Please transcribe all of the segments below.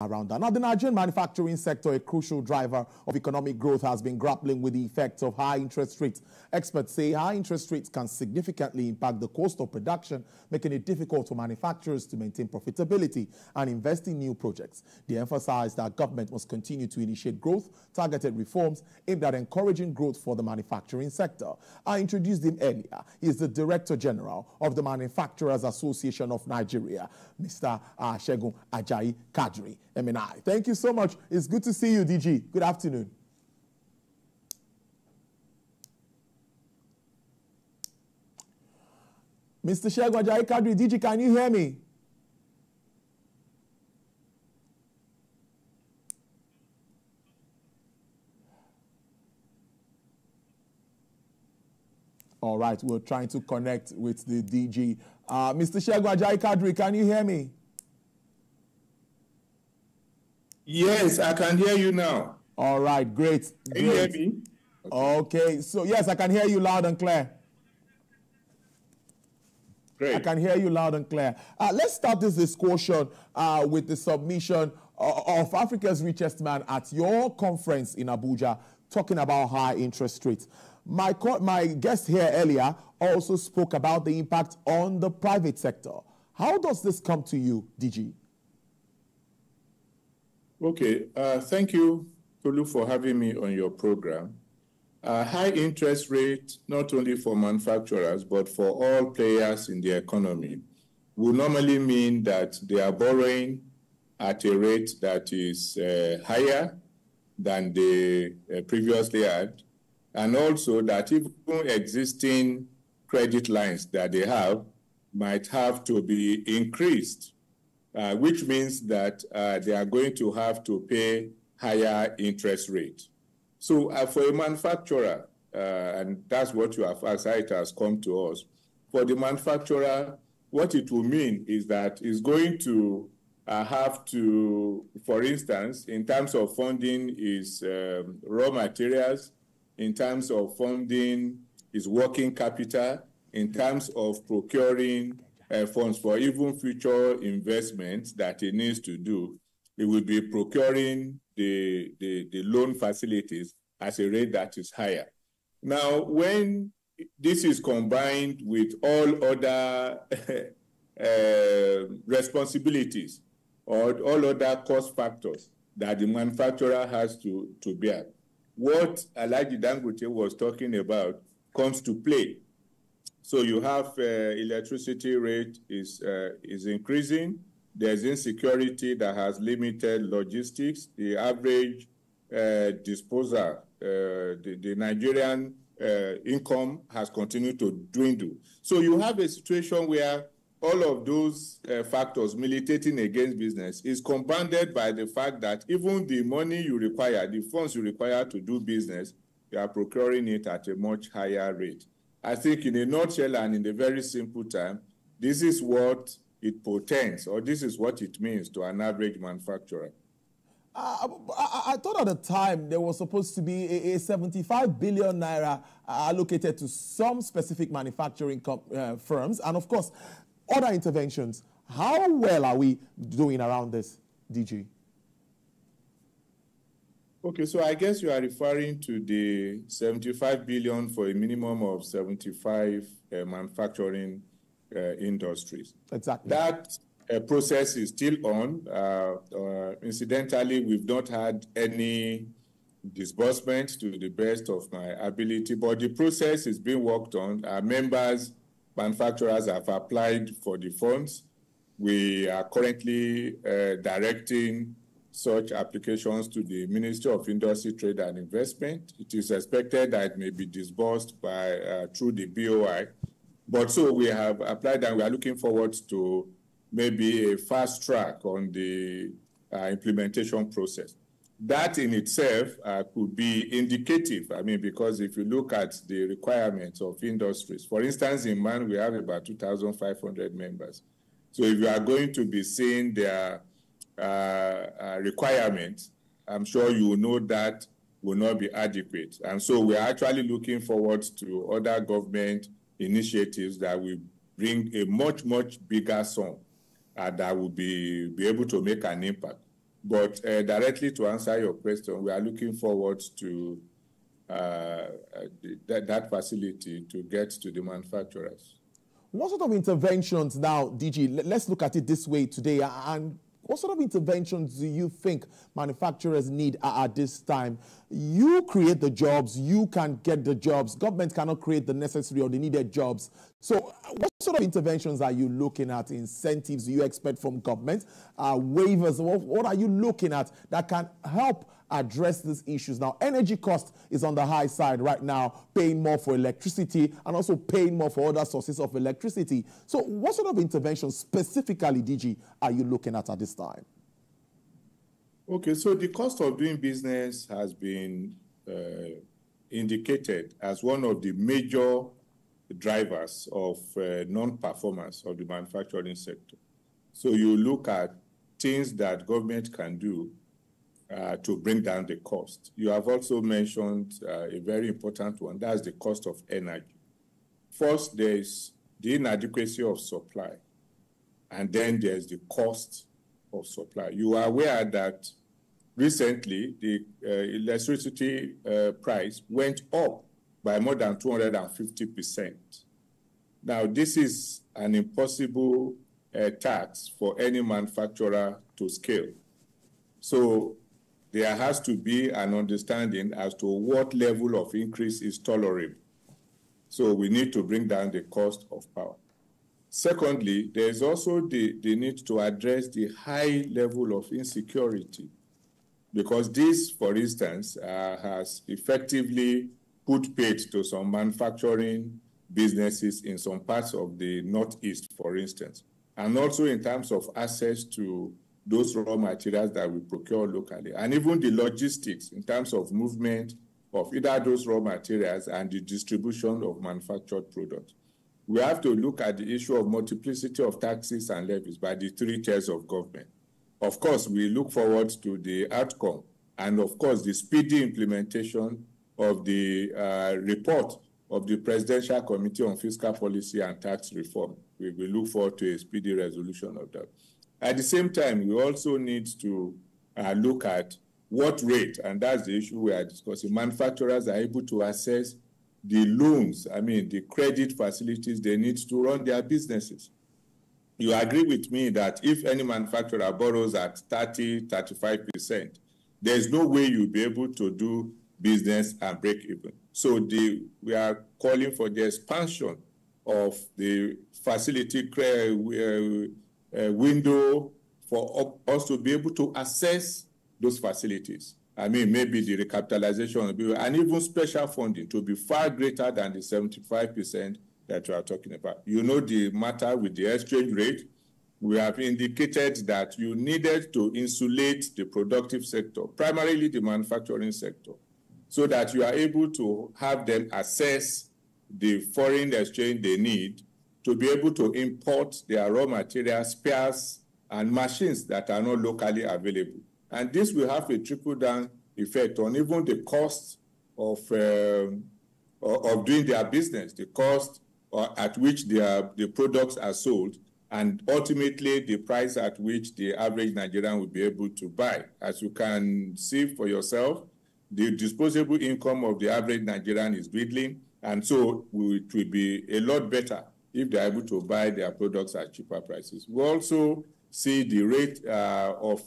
around that. Now, the Nigerian manufacturing sector, a crucial driver of economic growth, has been grappling with the effects of high interest rates. Experts say high interest rates can significantly impact the cost of production, making it difficult for manufacturers to maintain profitability and invest in new projects. They emphasize that government must continue to initiate growth-targeted reforms aimed at encouraging growth for the manufacturing sector. I introduced him earlier. He is the Director General of the Manufacturers Association of Nigeria, Mr. Segun Ajayi Kadri. MNI. Thank you so much. It's good to see you, DG. Good afternoon. Mr. Segun Ajayi Kadri, DG, can you hear me? All right, we're trying to connect with the DG. Mr. Segun Ajayi Kadri, can you hear me? Yes, I can hear you now. All right, great. Can you hear me? Okay, so yes, I can hear you loud and clear. Great. I can hear you loud and clear. Let's start this discussion with the submission of Africa's richest man at your conference in Abuja, talking about high interest rates. My guest here earlier also spoke about the impact on the private sector. How does this come to you, DG? Okay, thank you, Tolu, for having me on your program. High interest rate, not only for manufacturers, but for all players in the economy, will normally mean that they are borrowing at a rate that is higher than they previously had, and also that even existing credit lines that they have might have to be increased. Which means that they are going to have to pay higher interest rate. So for a manufacturer, and that's what you have asked, how it has come to us, for the manufacturer, what it will mean is that it's going to have to, for instance, in terms of funding is raw materials, in terms of funding is working capital, in terms of procuring funds for even future investments that it needs to do, it will be procuring the loan facilities at a rate that is higher. Now, when this is combined with all other responsibilities or all other cost factors that the manufacturer has to bear, what Alhaji Dangote was talking about comes to play. So you have electricity rate is increasing. There's insecurity that has limited logistics. The average disposal, the Nigerian income has continued to dwindle. So you have a situation where all of those factors militating against business is compounded by the fact that even the money you require, the funds you require to do business, you are procuring it at a much higher rate. I think in a nutshell and in a very simple time, this is what it portends, or this is what it means to an average manufacturer. I thought at the time there was supposed to be a 75 billion naira allocated to some specific manufacturing firms, and of course, other interventions. How well are we doing around this, DG? Okay, so I guess you are referring to the 75 billion for a minimum of 75 manufacturing industries. Exactly. That process is still on. Incidentally, we've not had any disbursement to the best of my ability, but the process is being worked on. Our members, manufacturers have applied for the funds. We are currently directing such applications to the Ministry of Industry, Trade and Investment. It is expected that it may be disbursed by through the BOI. But so we have applied and we are looking forward to maybe a fast track on the implementation process. That in itself could be indicative. I mean, because if you look at the requirements of industries, for instance, in MAN, we have about 2,500 members. So if you are going to be seeing their requirements, I'm sure you will know that will not be adequate. And so we're actually looking forward to other government initiatives that will bring a much, much bigger sum that will be able to make an impact. But directly to answer your question, we are looking forward to that facility to get to the manufacturers. What sort of interventions now, DG, let's look at it this way today, and what sort of interventions do you think manufacturers need at this time? You create the jobs, you can get the jobs, government cannot create the necessary or the needed jobs. So what sort of interventions are you looking at? Incentives do you expect from government? Waivers, what are you looking at that can help address these issues? Now, energy cost is on the high side right now, paying more for electricity and also paying more for other sources of electricity. So what sort of interventions specifically, DG, are you looking at this time? Okay, so the cost of doing business has been indicated as one of the major drivers of non-performance of the manufacturing sector. So you look at things that government can do to bring down the cost. You have also mentioned a very important one, that's the cost of energy. First, there's the inadequacy of supply, and then there's the cost of supply. You are aware that recently the electricity price went up by more than 250%. Now, this is an impossible tax for any manufacturer to scale. So there has to be an understanding as to what level of increase is tolerable. So we need to bring down the cost of power. Secondly, there's also the need to address the high level of insecurity, because this, for instance, has effectively put paid to some manufacturing businesses in some parts of the Northeast, for instance, and also in terms of access to those raw materials that we procure locally, and even the logistics in terms of movement of either those raw materials and the distribution of manufactured products. We have to look at the issue of multiplicity of taxes and levies by the three tiers of government. Of course, we look forward to the outcome and, of course, the speedy implementation of the report of the Presidential Committee on Fiscal Policy and Tax Reform. We will look forward to a speedy resolution of that. At the same time, we also need to look at what rate, and that's the issue we are discussing, manufacturers are able to access the loans, the credit facilities they need to run their businesses. You agree with me that if any manufacturer borrows at 30, 35%, there's no way you'll be able to do business and break even. So we are calling for the expansion of the facility window for us to be able to access those facilities. Maybe the recapitalization and even special funding to be far greater than the 75% that you are talking about. You know the matter with the exchange rate. We have indicated that you needed to insulate the productive sector, primarily the manufacturing sector, so that you are able to have them access the foreign exchange they need to be able to import their raw materials, spares, and machines that are not locally available. And this will have a trickle-down effect on even the cost of doing their business, the cost at which the products are sold, and ultimately the price at which the average Nigerian will be able to buy. As you can see for yourself, the disposable income of the average Nigerian is dwindling, and so it will be a lot better if they're able to buy their products at cheaper prices. We also see the rate of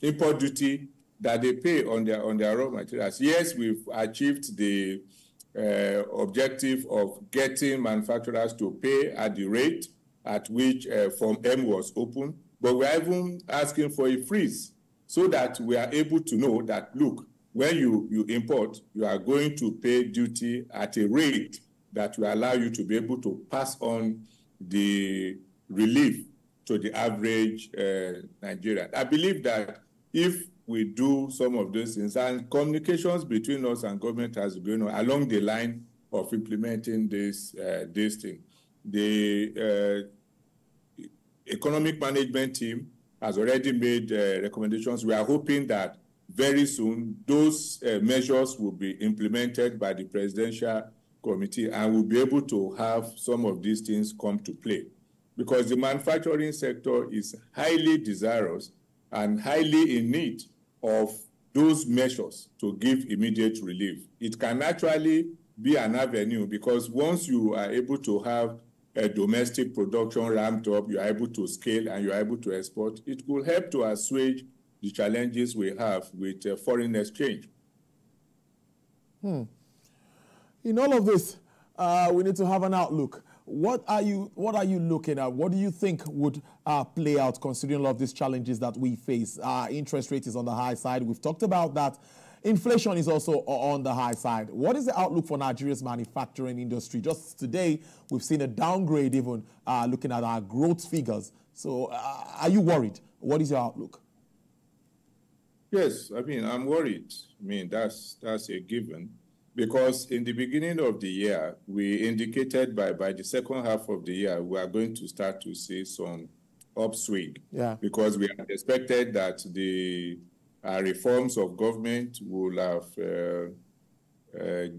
import duty that they pay on their raw materials. Yes, we've achieved the objective of getting manufacturers to pay at the rate at which Form M was open, but we're even asking for a freeze so that we are able to know that, look, when you import, you are going to pay duty at a rate that will allow you to be able to pass on the relief to the average Nigerian. I believe that if we do some of those things, and communications between us and government has been along the line of implementing this thing. The economic management team has already made recommendations. We are hoping that very soon those measures will be implemented by the Presidential Committee, and we'll be able to have some of these things come to play, because the manufacturing sector is highly desirous and highly in need of those measures to give immediate relief. It can actually be an avenue, because once you are able to have a domestic production ramped up, you are able to scale and you are able to export, it will help to assuage the challenges we have with foreign exchange. In all of this, we need to have an outlook. What are you looking at? What do you think would play out, considering all of these challenges that we face? Interest rate is on the high side. We've talked about that. Inflation is also on the high side. What is the outlook for Nigeria's manufacturing industry? Just today, we've seen a downgrade even looking at our growth figures. So are you worried? What is your outlook? Yes, I mean, I'm worried. I mean, that's a given. Because in the beginning of the year, we indicated by the second half of the year, we are going to start to see some upswing. Yeah. Because we had expected that the reforms of government will have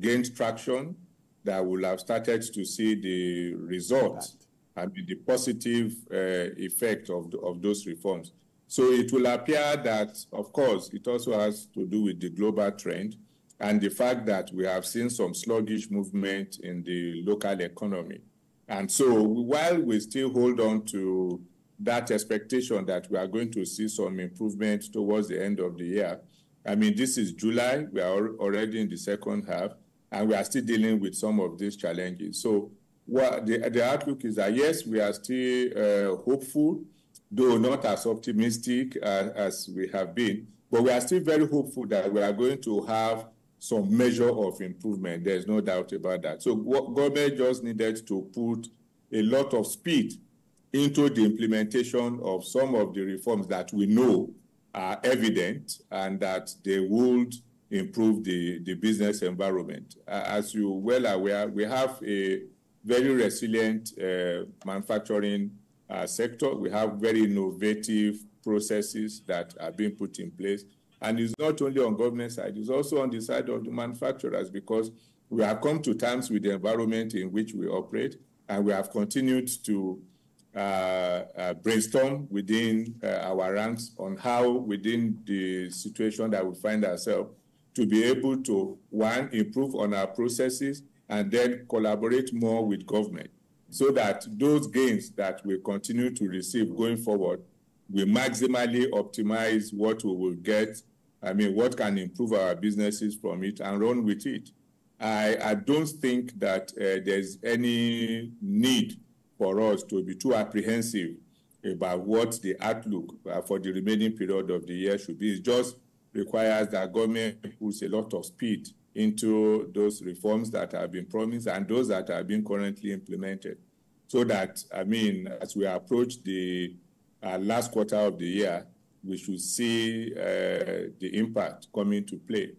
gained traction, that will have started to see the results, right, and the positive effect of those reforms. So it will appear that, of course, it also has to do with the global trend and the fact that we have seen some sluggish movement in the local economy. And so while we still hold on to that expectation that we are going to see some improvement towards the end of the year, I mean, this is July, we are already in the second half, and we are still dealing with some of these challenges. So what the outlook is that, yes, we are still hopeful, though not as optimistic as we have been, but we are still very hopeful that we are going to have some measure of improvement. There's no doubt about that. So what government just needed to put a lot of speed into the implementation of some of the reforms that we know are evident and that they would improve the business environment. As you're well aware, we have a very resilient manufacturing sector. We have very innovative processes that are being put in place. And it's not only on government side, it's also on the side of the manufacturers, because we have come to terms with the environment in which we operate, and we have continued to brainstorm within our ranks on how, within the situation that we find ourselves, to be able to, one, improve on our processes, and then collaborate more with government, so that those gains that we continue to receive going forward, we maximally optimize what we will get. I mean, what can improve our businesses from it and run with it. I don't think that there's any need for us to be too apprehensive about what the outlook for the remaining period of the year should be. It just requires that government puts a lot of speed into those reforms that have been promised and those that are being currently implemented. So that, I mean, as we approach the last quarter of the year, we should see the impact come into play.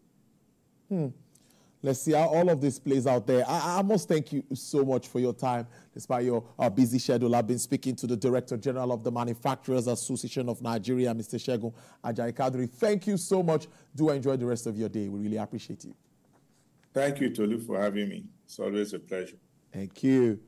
Let's see how all of this plays out there. I must thank you so much for your time, despite your busy schedule. I've been speaking to the Director General of the Manufacturers Association of Nigeria, Mr. Segun Ajayi-Kadri. Thank you so much. Do enjoy the rest of your day. We really appreciate you. Thank you, Tolu, for having me. It's always a pleasure. Thank you.